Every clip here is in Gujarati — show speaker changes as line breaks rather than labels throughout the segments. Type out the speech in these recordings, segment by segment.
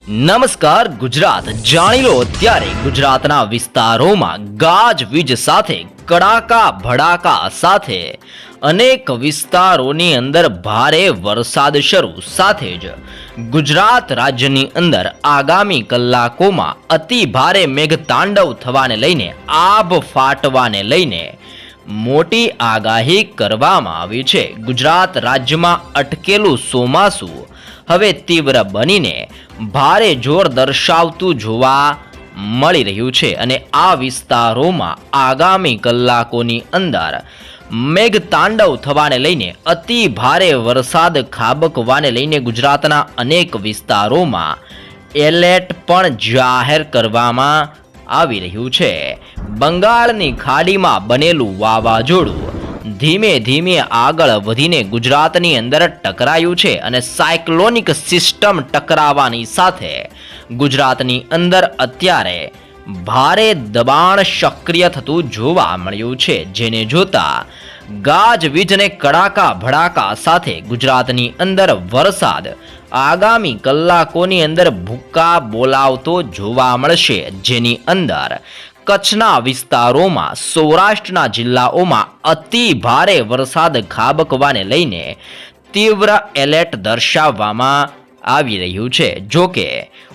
નમસ્કાર ગુજરાત, જાણી લો અત્યારે ગુજરાતના વિસ્તારોમાં ગાજવીજ સાથે કડાકા ભડાકા સાથે અનેક વિસ્તારોની અંદર ભારે વરસાદ શરૂ સાથે જ ગુજરાત રાજ્યની અંદર આગામી કલાકોમાં અતિ ભારે મેઘતાંડવ થવાને લઈને આભ ફાટવાને લઈને મોટી આગાહી કરવામાં આવી છે। ગુજરાત રાજ્યમાં અટકેલું ચોમાસું હવે તીવ્ર બનીને ભારે જોર દર્શાવતું જોવા મળી રહ્યું છે અને આ વિસ્તારોમાં આગામી કલાકોની અંદર મેઘતાંડવ થવાને લઈને અતિ ભારે વરસાદ ખાબકવાને લઈને ગુજરાતના અનેક વિસ્તારોમાં એલર્ટ પણ જાહેર કરવામાં આવી રહ્યું છે। બંગાળની ખાડીમાં બનેલું વાવાઝોડું ધીમે ધીમે આગળ વધીને ગુજરાતની અંદર ટકરાયું છે અને સાયક્લોનિક સિસ્ટમ ટકરાવાની સાથે ગુજરાતની અંદર અત્યારે ભારે દબાણ સક્રિય થતું જોવા મળ્યું છે, જેને જોતા ગાજવીજ અને કડાકા ભડાકા સાથે ગુજરાતની અંદર વરસાદ આગામી કલાકોની અંદર ભૂક્કા બોલાવતો જોવા મળશે, જેની અંદર કચ્છના વિસ્તારોમાં, સૌરાષ્ટ્રના જિલ્લાઓમાં અતિ ભારે વરસાદ ખાબકવાને લઈને તીવ્ર એલર્ટ દર્શાવવામાં આવી રહ્યું છે। જો કે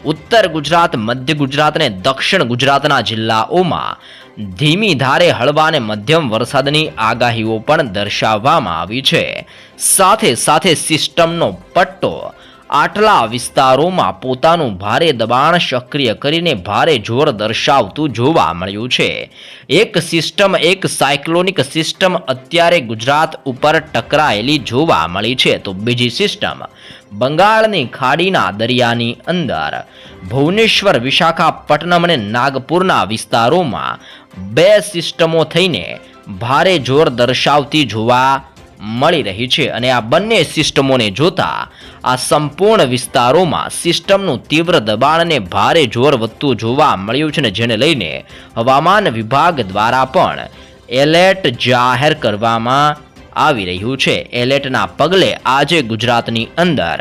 ઉત્તર ગુજરાત, મધ્ય ગુજરાત અને દક્ષિણ ગુજરાતના જિલ્લાઓમાં ધીમી ધારે હળવા અને મધ્યમ વરસાદની આગાહીઓ પણ દર્શાવવામાં આવી છે। સાથે સાથે સિસ્ટમનો પટ્ટો આટલા વિસ્તારોમાં પોતાનું ભારે દબાણ સક્રિય કરીને ભારે જોર દર્શાવતું જોવા મળ્યું છે। એક સિસ્ટમ, એક સાયક્લોનિક સિસ્ટમ અત્યારે ગુજરાત ઉપર ટકરાયેલી જોવા મળી છે, તો બીજી સિસ્ટમ બંગાળની ખાડીના દરિયાની અંદર ભુવનેશ્વર, વિશાખાપટ્ટનમ અને નાગપુરના વિસ્તારોમાં બે સિસ્ટમો થઈને ભારે જોર દર્શાવતી જોવા મળી રહી છે અને આ બંને સિસ્ટમોને જોતા આ સંપૂર્ણ વિસ્તારોમાં સિસ્ટમનું તીવ્ર દબાણ અને ભારે જોર વધતું જોવા મળ્યું છે, ને જેને લઈને હવામાન વિભાગ દ્વારા પણ એલર્ટ જાહેર કરવામાં આવી રહ્યું છે। એલર્ટના પગલે આજે ગુજરાતની અંદર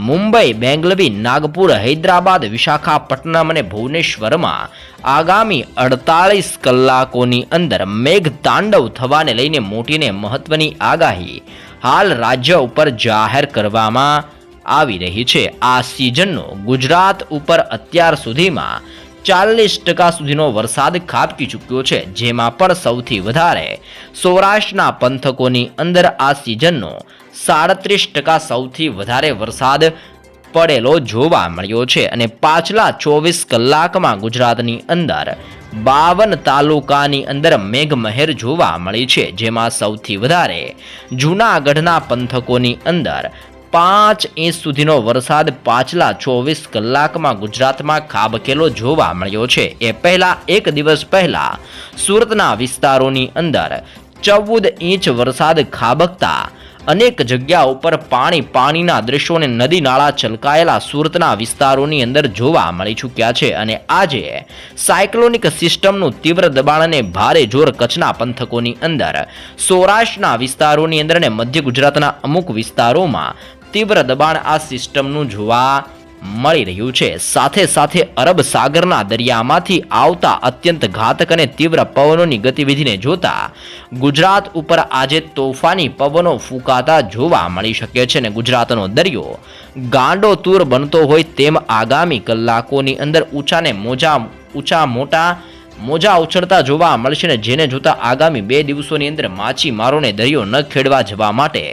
મુંબઈ, બેંગલવી, નાગપુર, હૈદરાબાદ, વિશાખાપટ્ટનમ અને ભુવનેશ્વરમાં આગામી 48 કલાકોની અંદર મેઘતાંડવ થવાને લઈને મોટીને મહત્વની આગાહી હાલ રાજ્ય ઉપર જાહેર કરવામાં આવી રહી છે। આ સિઝનનો ગુજરાત ઉપર અત્યાર સુધીમાં 40% સુધીનો વરસાદ ખાબકી ચૂક્યો છે, જેમાં પણ સૌથી વધારે સૌરાષ્ટ્રના પંથકોની અંદર આ સિઝનનો 37% સૌથી વધારે વરસાદ પડેલો જોવા મળ્યો છે અને પાછલા 24 કલાકમાં ગુજરાતની અંદર 52 તાલુકાની અંદર મેઘમહેર જોવા મળી છે, જેમાં સૌથી વધારે જૂનાગઢના પંથકોની અંદર 5 ઇંચ સુધીનો વરસાદ પાછલા 24 કલાકમાં ગુજરાતમાં ખાબકેલો જોવા મળ્યો છે। એ પહેલા એક દિવસ પહેલા સુરતના વિસ્તારોની અંદર 14 ઇંચ વરસાદ ખાબકતા અનેક જગ્યા ઉપર પાણીના દ્રશ્યો અને નદી નાળા છલકાયેલા સુરતના વિસ્તારોની અંદર જોવા મળી ચૂક્યા છે અને આજે સાયક્લોનિક સિસ્ટમનું તીવ્ર દબાણ અને ભારે જોર કચ્છના પંથકોની અંદર, સૌરાષ્ટ્રના વિસ્તારોની અંદર અને મધ્ય ગુજરાતના અમુક વિસ્તારોમાં તીવ્ર દબાણ આ સિસ્ટમનું જોવા મળી રહ્યું છે। સાથે સાથે અરબ સાગરના દરિયામાંથી આવતા અત્યંત ઘાતક અને તીવ્ર પવનોની ગતિવિધિને જોતા ગુજરાત ઉપર આજે તોફાની પવનો ફૂંકાતા જોવા મળી શકે છે અને ગુજરાતનો દરિયો ગાંડોતૂર બનતો હોય તેમ આગામી કલાકોની અંદર મોજા ઉછળતા જોવા મળશે ને જેને જોતા આગામી 2 દિવસોની અંદર માછીમારોને દરિયો ન ખેડવા જવા માટે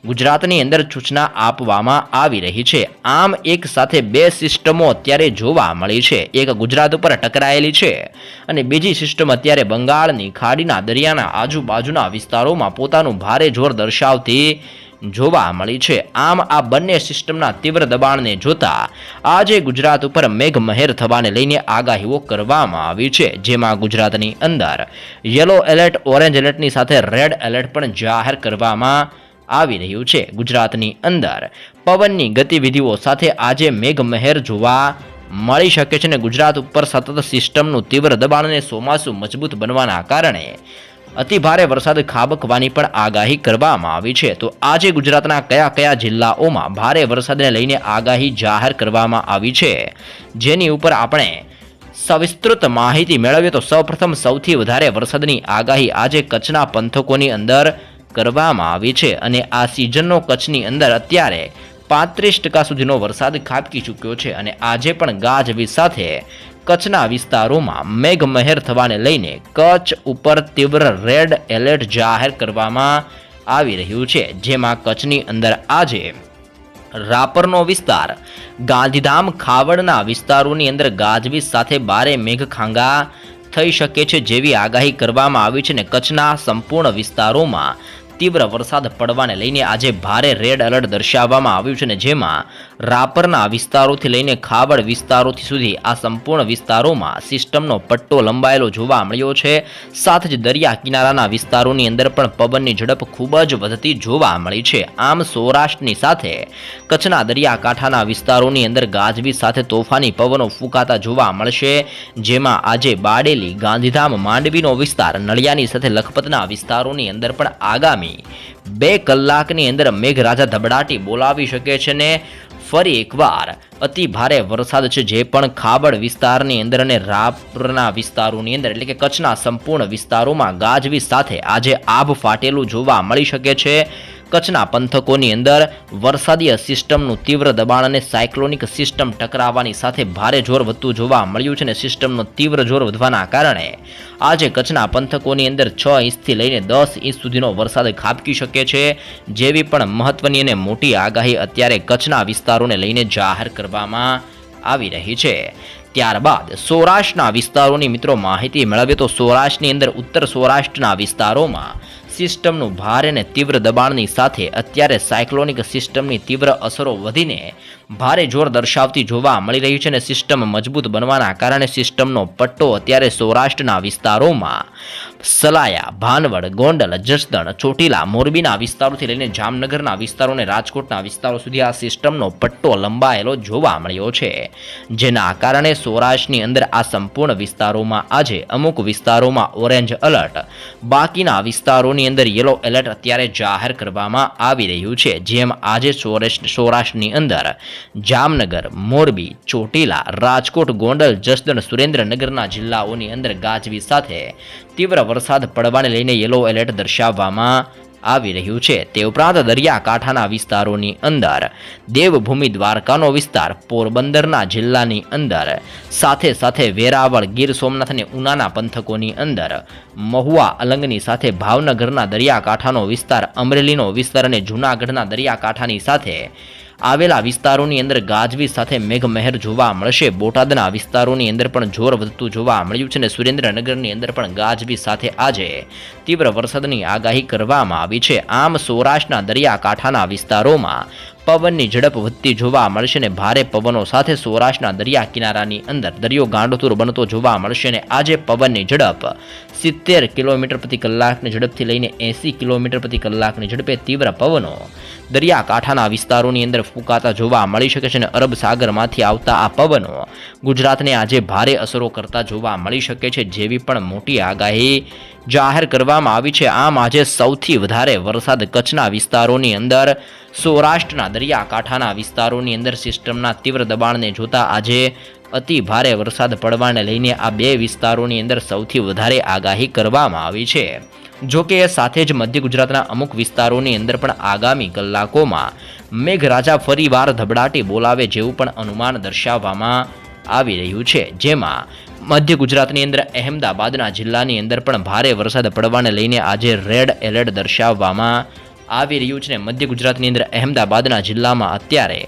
ગુજરાતની અંદર સૂચના આપવામાં આવી રહી છે। આમ એક સાથે બે સિસ્ટમો અત્યારે જોવા મળી છે, એક ગુજરાત ઉપર ટકરાયેલી છે અને બીજી સિસ્ટમ અત્યારે બંગાળની ખાડીના દરિયાના આજુબાજુના વિસ્તારોમાં પોતાનું ભારે જોર દર્શાવતી જોવા મળી છે। આમ આ બંને સિસ્ટમના તીવ્ર દબાણને જોતા આજે ગુજરાત ઉપર મેઘમહેર થવાને લઈને આગાહીઓ કરવામાં આવી છે, જેમાં ગુજરાતની અંદર યલો એલર્ટ, ઓરેન્જ એલર્ટની સાથે રેડ એલર્ટ પણ જાહેર કરવામાં આવી રહ્યું છે। ગુજરાતની અંદર પવનની ગતિવિધિઓ સાથે આજે મેઘમહેર જોવા મળી શકે છે અને ગુજરાત ઉપર સતત સિસ્ટમનું તીવ્ર દબાણ અને ચોમાસું મજબૂત બનવાના કારણે અતિભારે વરસાદ ખાબકવાની પણ આગાહી કરવામાં આવી છે. તો આજે ગુજરાતના કયા કયા જિલ્લાઓમાં ભારે વરસાદને લઈને આગાહી જાહેર કરવામાં આવી છે, જેની ઉપર આપણે સવિસ્તૃત માહિતી મેળવીએ તો સૌપ્રથમ સૌથી વધારે વરસાદની આગાહી આજે કચ્છના પંથકોની અંદર કરવામાં આવી છે. અને આ સિઝનનો કચ્છની અંદર અત્યારે 35% સુધીનો વરસાદ ખાબકી ચૂક્યો છે. અને આજે પણ ગાજવીજ સાથે કચ્છના વિસ્તારોમાં મેઘમહેર થવાને લઈને કચ્છ ઉપર તીવ્ર રેડ એલર્ટ જાહેર કરવામાં આવી રહ્યું છે, જેમાં કચ્છની અંદર આજે રાપરનો વિસ્તાર, ગાંધીધામ ખાવડના વિસ્તારોની અંદર ગાજવીજ સાથે ભારે મેઘખાંગા થઈ શકે છે જેવી આગાહી કરવામાં આવી છે. અને કચ્છના સંપૂર્ણ વિસ્તારોમાં તીવ્ર વરસાદ પડવાને લઈને આજે ભારે રેડ એલર્ટ દર્શાવવામાં આવ્યું છે. અને જેમાં રાપરના વિસ્તારોથી લઈને ખાવડ વિસ્તારોથી સુધી આ સંપૂર્ણ વિસ્તારોમાં સિસ્ટમનો પટ્ટો લંબાયેલો જોવા મળ્યો છે. સાથે જ દરિયા કિનારાના વિસ્તારોની અંદર પણ પવનની ઝડપ ખૂબ જ વધતી જોવા મળી છે. આમ સૌરાષ્ટ્રની સાથે કચ્છના દરિયાકાંઠાના વિસ્તારોની અંદર ગાજવીજ સાથે તોફાની પવનો ફૂંકાતા જોવા મળશે, જેમાં આજે બારડોલી, ગાંધીધામ, માંડવીનો વિસ્તાર, નળિયાની સાથે લખપતના વિસ્તારોની અંદર પણ આગામી 2 કલાકની અંદર મેઘરાજા ધબડાટી બોલાવી શકે છે. ને ફરી એકવાર અતિ ભારે વરસાદ છે જે પણ ખાવડ વિસ્તારની અંદર અને રાપરના વિસ્તારોની અંદર એટલે કે કચ્છના સંપૂર્ણ વિસ્તારોમાં ગાજવીજ સાથે આજે આભ ફાટેલું જોવા મળી શકે છે. કચ્છના પંથકોની અંદર વરસાદીય સિસ્ટમનું તીવ્ર દબાણ અને સાયક્લોનિક સિસ્ટમ ટકરાવવાની સાથે ભારે જોર વધતું જોવા મળ્યું છે. અને સિસ્ટમનું તીવ્ર જોર વધવાના કારણે આજે કચ્છના પંથકોની અંદર 6 ઇંચથી લઈને 10 ઇંચ સુધીનો વરસાદ ખાબકી શકે છે, જેવી પણ મહત્વની અને મોટી આગાહી અત્યારે કચ્છના વિસ્તારોને લઈને જાહેર કરવામાં આવી રહી છે. ત્યારબાદ સૌરાષ્ટ્રના વિસ્તારોની મિત્રો માહિતી મેળવીએ તો સૌરાષ્ટ્રની અંદર ઉત્તર સૌરાષ્ટ્રના વિસ્તારોમાં સિસ્ટમનું ભારે અને તીવ્ર દબાણની સાથે અત્યારે સાયક્લોનિક સિસ્ટમની તીવ્ર અસરો વધીને ભારે જોર દર્શાવતી જોવા મળી રહી છે. અને સિસ્ટમ મજબૂત બનવાના કારણે સિસ્ટમનો પટ્ટો અત્યારે સૌરાષ્ટ્રના વિસ્તારોમાં સલાયા, ભાનવડ, ગોંડલ, જસદણ, ચોટીલા, મોરબીના વિસ્તારોથી લઈને જામનગરના વિસ્તારો અને રાજકોટના વિસ્તારો સુધી આ સિસ્ટમનો પટ્ટો લંબાયેલો જોવા મળ્યો છે, જેના કારણે સૌરાષ્ટ્રની અંદર આ સંપૂર્ણ વિસ્તારોમાં આજે અમુક વિસ્તારોમાં ઓરેન્જ એલર્ટ, બાકીના વિસ્તારોની અંદર યલો એલર્ટ અત્યારે જાહેર કરવામાં આવી રહ્યું છે. જેમ આજે સૌરાષ્ટ્રની અંદર જામનગર, મોરબી, ચોટીલા, રાજકોટ, ગોંડલ, જસદણ, સુરેન્દ્રનગરના જિલ્લાઓની અંદર ગાજવીજ સાથે તીવ્ર વરસાદ પડવાને લઈને યલો એલર્ટ દર્શાવવામાં આવી રહ્યું છે. તે ઉપરાંત દરિયાકાંઠાના વિસ્તારોની અંદર દેવભૂમિ દ્વારકાનો વિસ્તાર, પોરબંદરના જિલ્લાની અંદર, સાથે સાથે વેરાવળ, ગીર સોમનાથ અને ઉનાના પંથકોની અંદર, મહુવા, અલંગની સાથે ભાવનગરના દરિયાકાંઠાનો વિસ્તાર, અમરેલીનો વિસ્તાર અને જૂનાગઢના દરિયાકાંઠાની સાથે આવેલા વિસ્તારોની અંદર ગાજવીજ સાથે મેઘમહેર જોવા મળશે. બોટાદના વિસ્તારોની અંદર પણ જોર વધતું જોવા મળ્યું છે. અને સુરેન્દ્રનગરની અંદર પણ ગાજવીજ સાથે આજે તીવ્ર વરસાદની આગાહી કરવામાં આવી છે. આમ સૌરાષ્ટ્રના દરિયાકાંઠાના વિસ્તારોમાં પવનની ઝડપ વધતી જોવા મળશે અને ભારે પવનો સાથે સૌરાષ્ટ્રના દરિયા કિનારાની અંદર દરિયો ગાંડોતુર બનતો જોવા મળશે. અને આજે પવનની ઝડપ 70 કિલોમીટર પ્રતિ કલાકની ઝડપથી લઈને 80 કિલોમીટર પ્રતિ કલાકની ઝડપે તીવ્ર પવનો દરિયાકાંઠાના વિસ્તારોની અંદર ફૂંકાતા જોવા મળી શકે છે. અને અરબ સાગરમાંથી આવતા આ પવનો ગુજરાતને આજે ભારે અસરો કરતા જોવા મળી શકે છે, જેવી પણ મોટી આગાહી જાહેર કરવામાં આવી છે. આમ આજે સૌથી વધારે વરસાદ કચ્છના વિસ્તારોની અંદર, સૌરાષ્ટ્રના દરિયાકાંઠાના વિસ્તારોની અંદર સિસ્ટમના તીવ્ર દબાણને જોતા આજે અતિ ભારે વરસાદ પડવાને લઈને આ 2 વિસ્તારોની અંદર સૌથી વધારે આગાહી કરવામાં આવી છે. જો કે એ સાથે જ મધ્ય ગુજરાતના અમુક વિસ્તારોની અંદર પણ આગામી કલાકોમાં મેઘરાજા ફરીવાર ધબડાટી બોલાવે જેવું પણ અનુમાન દર્શાવવામાં આવી રહ્યું છે. જેમાં મધ્ય ગુજરાતની અંદર અહેમદાબાદના જિલ્લાની અંદર પણ ભારે વરસાદ પડવાને લઈને આજે રેડ એલર્ટ દર્શાવવામાં આવી રહ્યું છે. મધ્ય ગુજરાતની અંદર અહેમદાબાદના જિલ્લામાં અત્યારે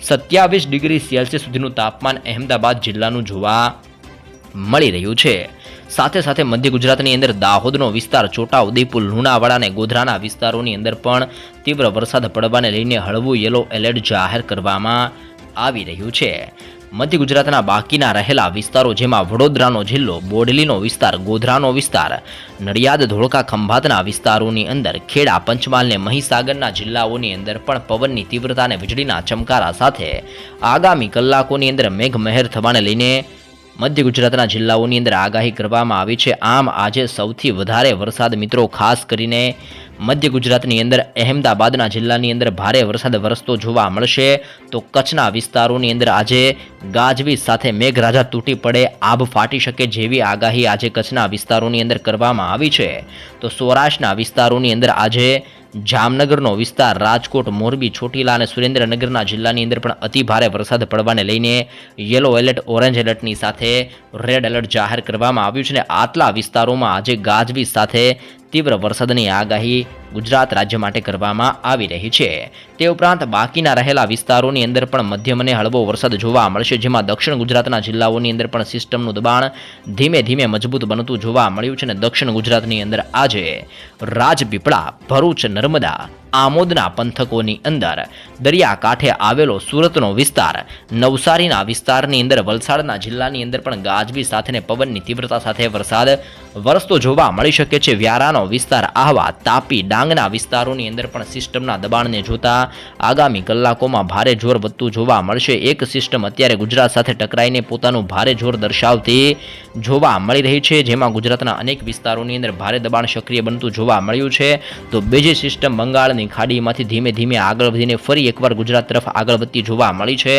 27 ડિગ્રી સેલ્સિયસ સુધીનું તાપમાન અહેમદાબાદ જિલ્લાનું જોવા મળી રહ્યું છે. સાથે સાથે મધ્ય ગુજરાતની અંદર દાહોદનો વિસ્તાર, છોટાઉદેપુર, લુણાવાડા અને ગોધરાના વિસ્તારોની અંદર પણ તીવ્ર વરસાદ પડવાને લઈને હળવું યલો એલર્ટ જાહેર કરવામાં આવી રહ્યું છે. મધ્ય ગુજરાતના બાકીના રહેલા વિસ્તારો જેમાં વડોદરાનો જિલ્લો, બોડેલીનો વિસ્તાર, ગોધરાનો વિસ્તાર, નડિયાદ, ધોળકા, ખંભાતના વિસ્તારોની અંદર, ખેડા, પંચમહાલ અને મહીસાગરના જિલ્લાઓની અંદર પણ પવનની તીવ્રતા અને વીજળીના ચમકારા સાથે આગામી કલાકોની અંદર મેઘમહેર થવાને લઈને મધ્ય ગુજરાતના જિલ્લાઓની અંદર આગાહી કરવામાં આવી છે। આમ આજે સૌથી વધારે વરસાદ મિત્રો ખાસ કરીને મધ્ય ગુજરાતની અંદર અહેમદાબાદના જિલ્લાની અંદર ભારે વરસાદ વરસતો જોવા મળશે। તો કચ્છના વિસ્તારોની અંદર આજે ગાજવીજ સાથે મેઘરાજા તૂટી પડે, આભ ફાટી શકે જેવી આગાહી આજે કચ્છના વિસ્તારોની અંદર કરવામાં આવી છે। તો સૌરાષ્ટ્રના વિસ્તારોની અંદર આજે જામનગરનો વિસ્તાર, રાજકોટ, મોરબી, ચોટીલા અને સુરેન્દ્રનગરના જિલ્લાની અંદર પણ અતિ ભારે વરસાદ પડવાને લઈને યલો એલર્ટ, ઓરેન્જ એલર્ટની સાથે રેડ એલર્ટ જાહેર કરવામાં આવ્યું છે। અને આટલા વિસ્તારોમાં આજે ગાજવીજ સાથે તીવ્ર વરસાદની આગાહી ગુજરાત રાજ્ય માટે કરવામાં આવી રહી છે। તે ઉપરાંત બાકીના રહેલા વિસ્તારોની અંદર પણ મધ્યમ અને હળવો વરસાદ જોવા મળશે, જેમાં દક્ષિણ ગુજરાતના જિલ્લાઓની અંદર પણ સિસ્ટમનું દબાણ ધીમે ધીમે મજબૂત બનતું જોવા મળ્યું છે। અને દક્ષિણ ગુજરાતની અંદર આજે રાજપીપળા, ભરૂચ, નર્મદા, આમોદના પંથકોની અંદર, દરિયાકાંઠે આવેલો સુરતનો વિસ્તાર, નવસારીના વિસ્તારની અંદર, વલસાડના જિલ્લાની અંદર પણ ગાજવીજ સાથે પવનની તીવ્રતા સાથે વરસાદ વરસતો જોવા મળી શકે છે। વ્યારાનો વિસ્તાર, આહવા, તાપી, ડાંગના વિસ્તારોની અંદર પણ સિસ્ટમના દબાણને જોતા આગામી કલાકોમાં ભારે જોર વધતું જોવા મળશે। એક સિસ્ટમ અત્યારે ગુજરાત સાથે ટકરાઈને પોતાનું ભારે જોર દર્શાવતી જોવા મળી રહી છે, જેમાં ગુજરાતના અનેક વિસ્તારોની અંદર ભારે દબાણ સક્રિય બનતું જોવા મળ્યું છે। તો બીજી સિસ્ટમ બંગાળની ખાડીમાંથી ધીમે ધીમે આગળ વધીને ફરી એકવાર ગુજરાત તરફ આગળ વધતી જોવા મળી છે,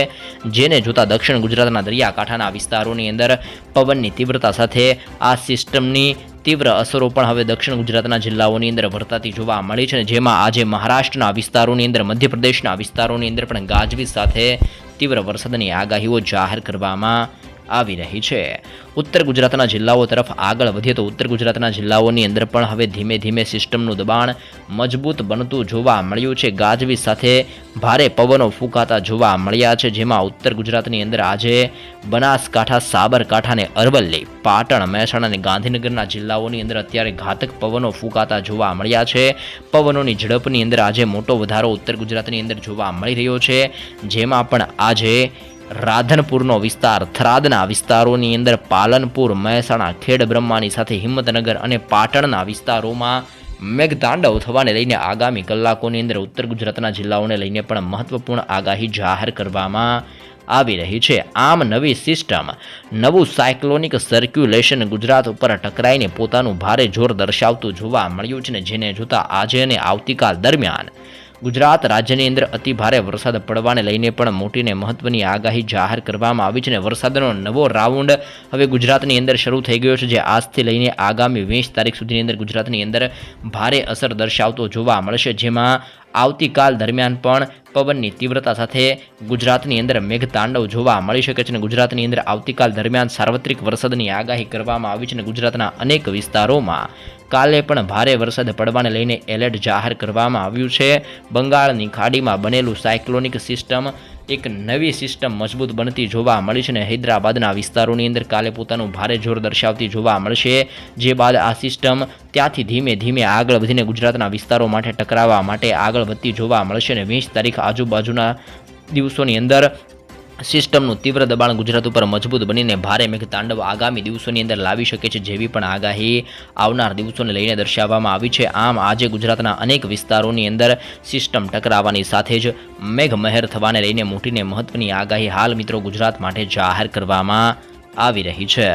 જેને જોતા દક્ષિણ ગુજરાતના દરિયાકાંઠાના વિસ્તારોની અંદર પવનની તીવ્રતા સાથે આ સિસ્ટમની તીવ્ર અસરો પણ હવે દક્ષિણ ગુજરાતના જિલ્લાઓની અંદર વર્તાતી જોવા મળી છે। જેમાં આજે મહારાષ્ટ્રના વિસ્તારોની અંદર, મધ્યપ્રદેશના વિસ્તારોની અંદર પણ ગાજવીજ સાથે તીવ્ર વરસાદની આગાહીઓ જાહેર કરવામાં આવી રહી છે। ઉત્તર ગુજરાતના જિલ્લાઓ તરફ આગળ વધીએ તો ઉત્તર ગુજરાતના જિલ્લાઓની અંદર પણ હવે ધીમે ધીમે સિસ્ટમનું દબાણ મજબૂત બનતું જોવા મળ્યું છે। ગાજવીજ સાથે ભારે પવનો ફૂંકાતા જોવા મળ્યા છે, જેમાં ઉત્તર ગુજરાતની અંદર આજે બનાસકાંઠા, સાબરકાંઠા અને અરવલ્લી, પાટણ, મહેસાણા અને ગાંધીનગરના જિલ્લાઓની અંદર અત્યારે ઘાતક પવનો ફૂંકાતા જોવા મળ્યા છે। પવનોની ઝડપની અંદર આજે મોટો વધારો ઉત્તર ગુજરાતની અંદર જોવા મળી રહ્યો છે, જેમાં પણ આજે રાધનપુરનો વિસ્તાર, થરાદના વિસ્તારોની અંદર, પાલનપુર, મહેસાણા, ખેડબ્રહ્માની સાથે હિંમતનગર અને પાટણના વિસ્તારોમાં મેઘતાંડવ થવાને લઈને આગામી કલાકોની અંદર ઉત્તર ગુજરાતના જિલ્લાઓને લઈને પણ મહત્વપૂર્ણ આગાહી જાહેર કરવામાં આવી રહી છે। આમ નવી સિસ્ટમ, નવું સાયક્લોનિક સર્ક્યુલેશન ગુજરાત ઉપર ટકરાઈને પોતાનું ભારે જોર દર્શાવતું જોવા મળ્યું છે, ને જેને જોતા આજે અને આવતીકાલ દરમિયાન ગુજરાત રાજ્યની અંદર અતિ ભારે વરસાદ પડવાને લઈને પણ મોટીને મહત્વની આગાહી જાહેર કરવામાં આવી છે। અને વરસાદનો નવો રાઉન્ડ હવે ગુજરાતની અંદર શરૂ થઈ ગયો છે, જે આજથી લઈને આગામી 20 તારીખ સુધીની અંદર ગુજરાતની અંદર ભારે અસર દર્શાવતો જોવા મળશે, જેમાં આવતીકાલ દરમિયાન પણ પવનની તીવ્રતા સાથે ગુજરાતની અંદર મેઘતાંડવ જોવા મળી શકે છે। અને ગુજરાતની અંદર આવતીકાલ દરમિયાન સાર્વત્રિક વરસાદની આગાહી કરવામાં આવી છે, અને ગુજરાતના અનેક વિસ્તારોમાં કાલે પણ ભારે વરસાદ પડવાને લઈને એલર્ટ જાહેર કરવામાં આવ્યું છે। બંગાળની ખાડીમાં બનેલું સાયક્લોનિક સિસ્ટમ એક નવી સિસ્ટમ મજબૂત બનતી જોવા મળી છે, અને હૈદરાબાદના વિસ્તારોની અંદર કાલે પોતાનું ભારે જોર દર્શાવતી જોવા મળશે, જે બાદ આ સિસ્ટમ ત્યાંથી ધીમે ધીમે આગળ વધીને ગુજરાતના વિસ્તારો માટે ટકરાવવા માટે આગળ વધતી જોવા મળશે। અને 20 તારીખ આજુબાજુના દિવસોની અંદર સિસ્ટમનું તીવ્ર દબાણ ગુજરાત ઉપર મજબૂત બનીને ભારે મેઘતાંડવ આગામી દિવસોની અંદર લાવી શકે છે, જેવી પણ આગાહી આવનાર દિવસોને લઈને દર્શાવવામાં આવી છે। આમ આજે ગુજરાતના અનેક વિસ્તારોની અંદર સિસ્ટમ ટકરાવવાની સાથે જ મેઘમહેર થવાને લઈને મોટીને મહત્વની આગાહી હાલ મિત્રો ગુજરાત માટે જાહેર કરવામાં આવી રહી છે।